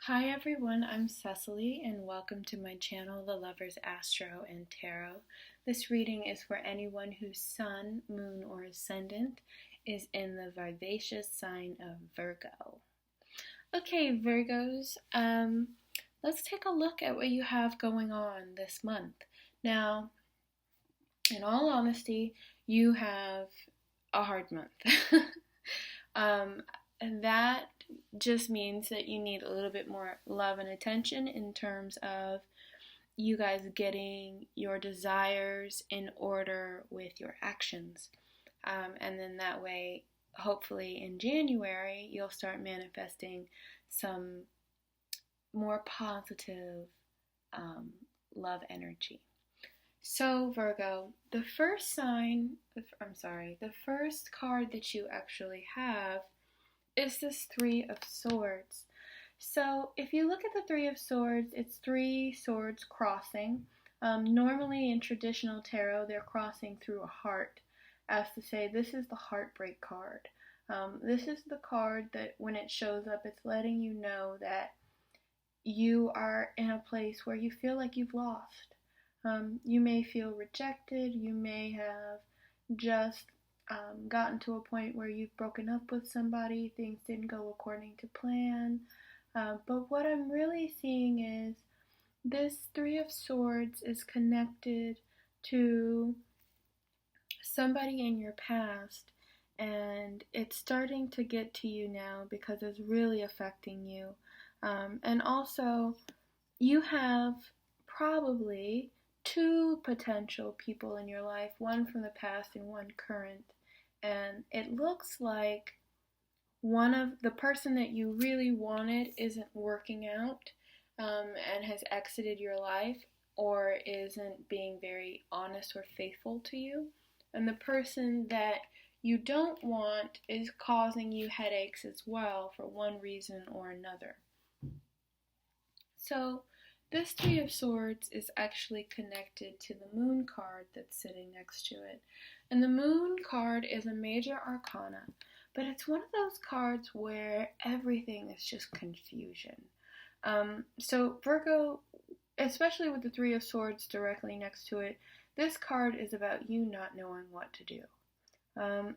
Hi everyone, I'm Cecily and welcome to my channel, The Lover's Astro and Tarot. This reading is for anyone whose sun, moon, or ascendant is in the vivacious sign of Virgo. Okay, Virgos, let's take a look at what you have going on this month. Now, in all honesty, you have a hard month. And that just means that you need a little bit more love and attention in terms of you guys getting your desires in order with your actions. And then that way, hopefully in January, you'll start manifesting some more positive love energy. So, Virgo, the first card that you actually have is this Three of Swords. So, if you look at the Three of Swords, it's three swords crossing. Normally in traditional tarot, they're crossing through a heart, as to say, this is the heartbreak card. This is the card that when it shows up, it's letting you know that you are in a place where you feel like you've lost. You may feel rejected, you may have just gotten to a point where you've broken up with somebody, things didn't go according to plan. But what I'm really seeing is this Three of Swords is connected to somebody in your past, and it's starting to get to you now because it's really affecting you. And also, you have probably two potential people in your life, one from the past and one current. And it looks like one of the person that you really wanted isn't working out and has exited your life or isn't being very honest or faithful to you. And the person that you don't want is causing you headaches as well for one reason or another. So, this Three of Swords is actually connected to the Moon card that's sitting next to it. And the Moon card is a major arcana, but it's one of those cards where everything is just confusion. So Virgo, especially with the Three of Swords directly next to it, this card is about you not knowing what to do.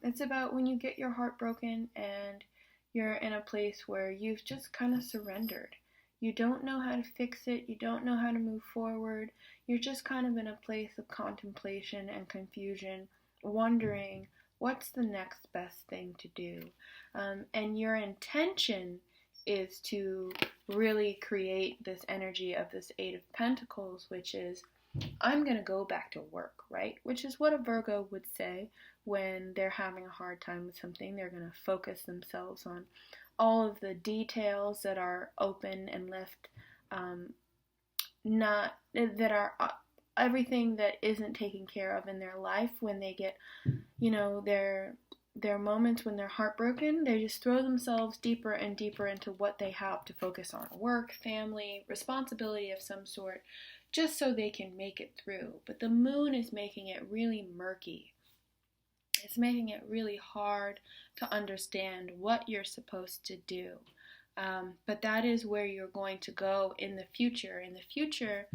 It's about when you get your heart broken and you're in a place where you've just kind of surrendered. You don't know how to fix it, you don't know how to move forward, you're just kind of in a place of contemplation and confusion, wondering what's the next best thing to do. And your intention is to really create this energy of this Eight of Pentacles, which is, I'm going to go back to work, right? Which is what a Virgo would say when they're having a hard time with something. They're going to focus themselves on all of the details that are open and left everything that isn't taken care of in their life. When they get, their moments when they're heartbroken, they just throw themselves deeper and deeper into what they have to focus on: work, family, responsibility of some sort, just so they can make it through. But the moon is making it really murky. It's making it really hard to understand what you're supposed to do. But that is where you're going to go in the future. In the future,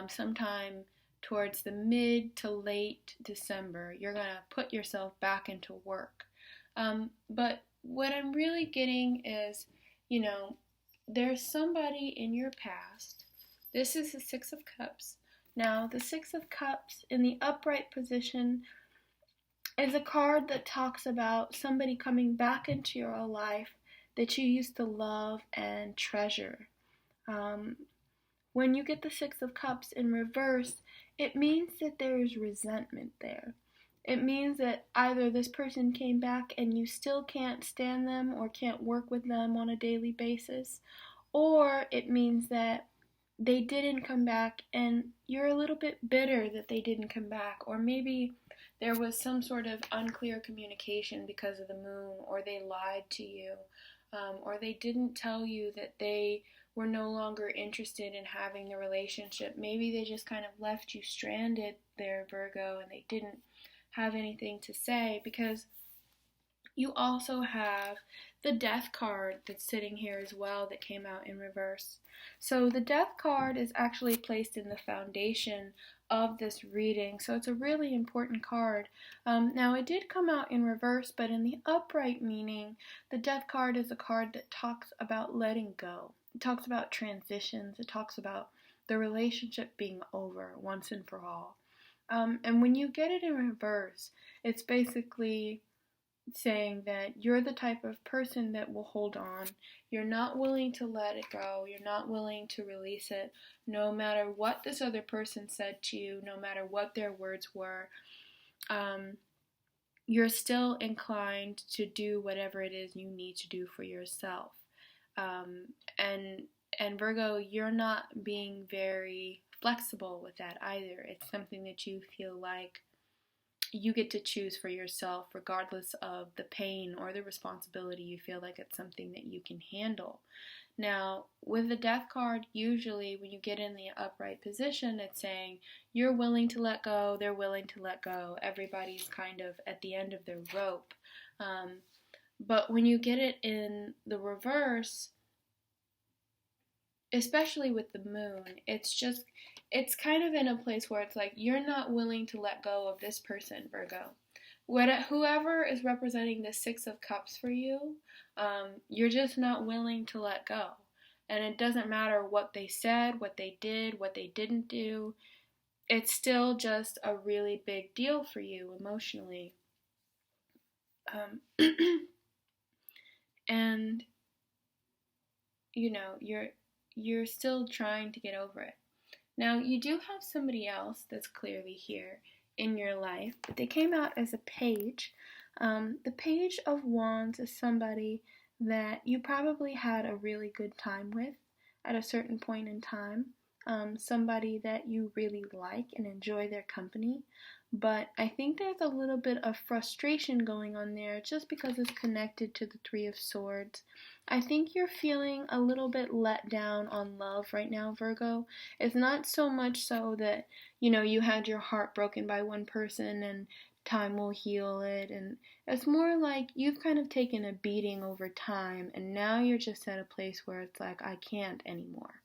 sometime towards the mid to late December, you're going to put yourself back into work. But what I'm really getting is, there's somebody in your past. This is the Six of Cups. Now, the Six of Cups in the upright position is a card that talks about somebody coming back into your life that you used to love and treasure. When you get the Six of Cups in reverse, it means that there is resentment there. It means that either this person came back and you still can't stand them or can't work with them on a daily basis, or it means that they didn't come back and you're a little bit bitter that they didn't come back, or maybe there was some sort of unclear communication because of the moon, or they lied to you, or they didn't tell you that they were no longer interested in having the relationship. Maybe they just kind of left you stranded there, Virgo, and they didn't have anything to say, because you also have the Death card that's sitting here as well that came out in reverse. So the Death card is actually placed in the foundation of this reading, so it's a really important card. Now it did come out in reverse, but in the upright meaning, the Death card is a card that talks about letting go. It talks about transitions. It talks about the relationship being over once and for all. And when you get it in reverse, it's basically saying that you're the type of person that will hold on. You're not willing to let it go. You're not willing to release it, no matter what this other person said to you, no matter what their words were. You're still inclined to do whatever it is you need to do for yourself. And Virgo, you're not being very flexible with that either. It's something that you feel like you get to choose for yourself, regardless of the pain or the responsibility. You feel like it's something that you can handle. Now, with the Death card, usually when you get in the upright position, it's saying you're willing to let go, they're willing to let go. Everybody's kind of at the end of their rope. But when you get it in the reverse, especially with the moon, it's kind of in a place where it's like you're not willing to let go of this person, Virgo. Whoever is representing the Six of Cups for you, you're just not willing to let go. And it doesn't matter what they said, what they did, what they didn't do. It's still just a really big deal for you emotionally. And, you know, you're still trying to get over it. Now, you do have somebody else that's clearly here in your life, but they came out as a page. The Page of Wands is somebody that you probably had a really good time with at a certain point in time. Somebody that you really like and enjoy their company. But I think there's a little bit of frustration going on there just because it's connected to the Three of Swords. I think you're feeling a little bit let down on love right now, Virgo. It's not so much so that, you had your heart broken by one person and time will heal it. And it's more like you've kind of taken a beating over time and now you're just at a place where it's like, I can't anymore.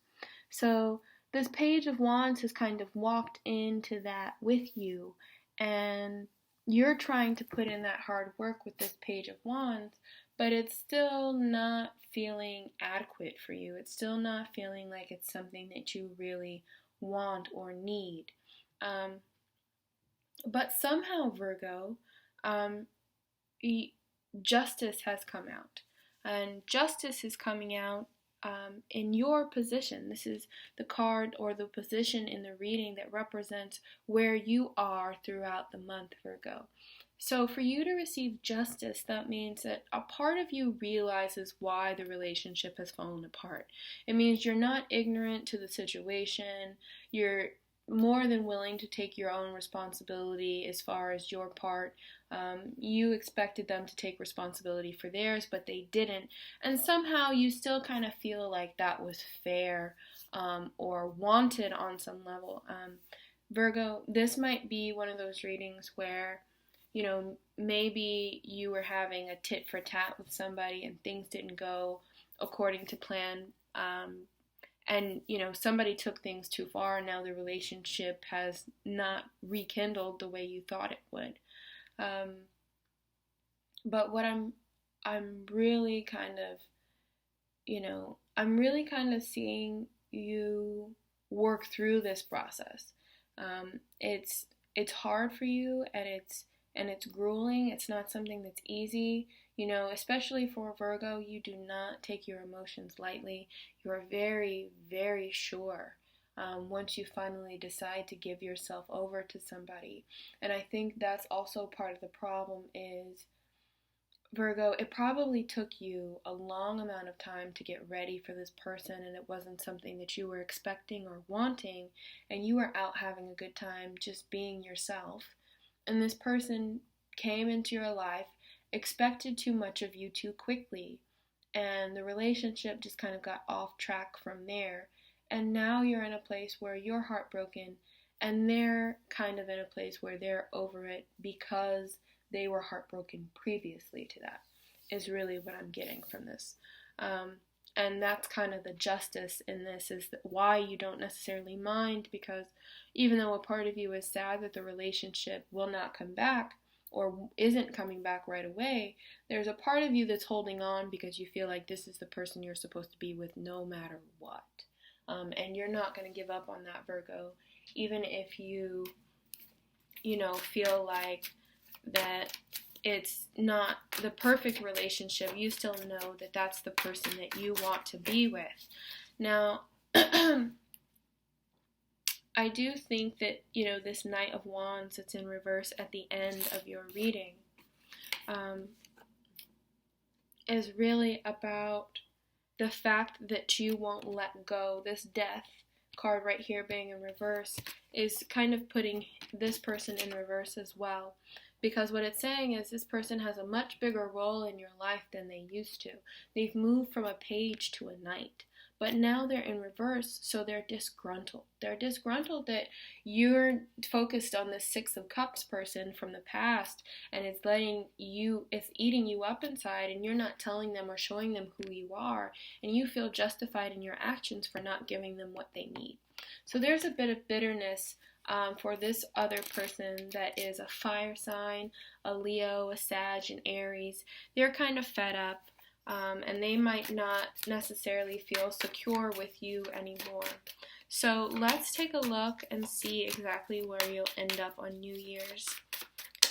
So this Page of Wands has kind of walked into that with you, and you're trying to put in that hard work with this Page of Wands, but it's still not feeling adequate for you. It's still not feeling like it's something that you really want or need. But somehow, Virgo, justice has come out. And justice is coming out in your position. This is the card or the position in the reading that represents where you are throughout the month, Virgo. So for you to receive justice, that means that a part of you realizes why the relationship has fallen apart. It means you're not ignorant to the situation. You're more than willing to take your own responsibility as far as your part. You expected them to take responsibility for theirs, but they didn't. And somehow you still kind of feel like that was fair or wanted on some level. Virgo, this might be one of those readings where, maybe you were having a tit for tat with somebody and things didn't go according to plan. And, somebody took things too far and now the relationship has not rekindled the way you thought it would. But what I'm really kind of seeing you work through this process. It's hard for you and it's grueling. It's not something that's easy. Especially for Virgo, you do not take your emotions lightly. You're very, very sure once you finally decide to give yourself over to somebody. And I think that's also part of the problem is, Virgo, it probably took you a long amount of time to get ready for this person, and it wasn't something that you were expecting or wanting, and you were out having a good time just being yourself. And this person came into your life, expected too much of you too quickly, and the relationship just kind of got off track from there. And now you're in a place where you're heartbroken, and they're kind of in a place where they're over it because they were heartbroken previously to that. is really what I'm getting from this. And that's kind of the justice in this, is that why you don't necessarily mind, because even though a part of you is sad that the relationship will not come back or isn't coming back right away, there's a part of you that's holding on because you feel like this is the person you're supposed to be with no matter what. And you're not going to give up on that, Virgo, even if you feel like that it's not the perfect relationship. You still know that that's the person that you want to be with. Now, I do think that, this Knight of Wands that's in reverse at the end of your reading is really about the fact that you won't let go. This Death card right here being in reverse is kind of putting this person in reverse as well. Because what it's saying is this person has a much bigger role in your life than they used to. They've moved from a page to a knight. But now they're in reverse, so they're disgruntled. They're disgruntled that you're focused on this Six of Cups person from the past, and it's eating you up inside, and you're not telling them or showing them who you are, and you feel justified in your actions for not giving them what they need. So there's a bit of bitterness for this other person that is a fire sign, a Leo, a Sag, and Aries. They're kind of fed up. And they might not necessarily feel secure with you anymore. So let's take a look and see exactly where you'll end up on New Year's,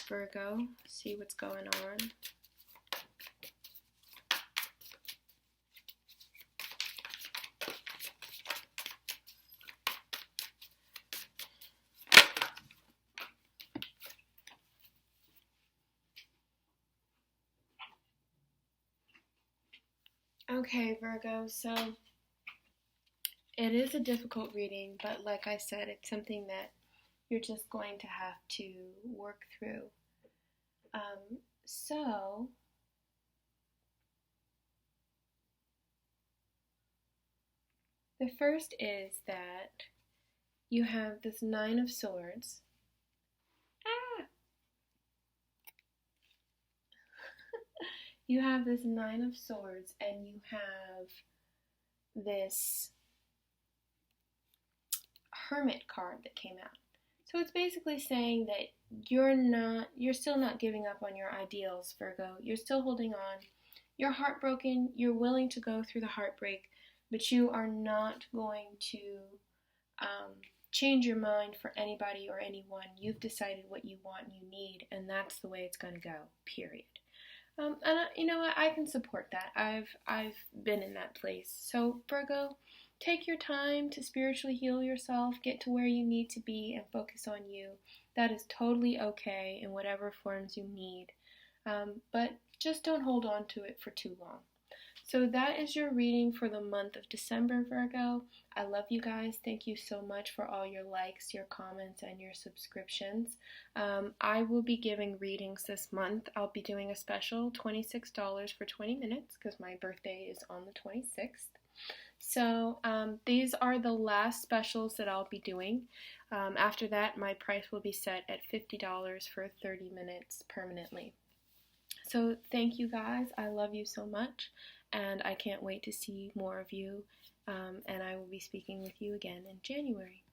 Virgo. See what's going on. Okay, Virgo, so it is a difficult reading, but like I said, it's something that you're just going to have to work through. So the first is that you have this Nine of Swords. You have this Nine of Swords, and you have this Hermit card that came out. So it's basically saying that you're still not giving up on your ideals, Virgo. You're still holding on. You're heartbroken. You're willing to go through the heartbreak, but you are not going to change your mind for anybody or anyone. You've decided what you want and you need, and that's the way it's going to go, period. And you know what? I can support that. I've been in that place. So Virgo, take your time to spiritually heal yourself, get to where you need to be, and focus on you. That is totally okay in whatever forms you need. But just don't hold on to it for too long. So that is your reading for the month of December, Virgo. I love you guys. Thank you so much for all your likes, your comments, and your subscriptions. I will be giving readings this month. I'll be doing a special $26 for 20 minutes because my birthday is on the 26th. So these are the last specials that I'll be doing. After that, my price will be set at $50 for 30 minutes permanently. So thank you guys. I love you so much. And I can't wait to see more of you, and I will be speaking with you again in January.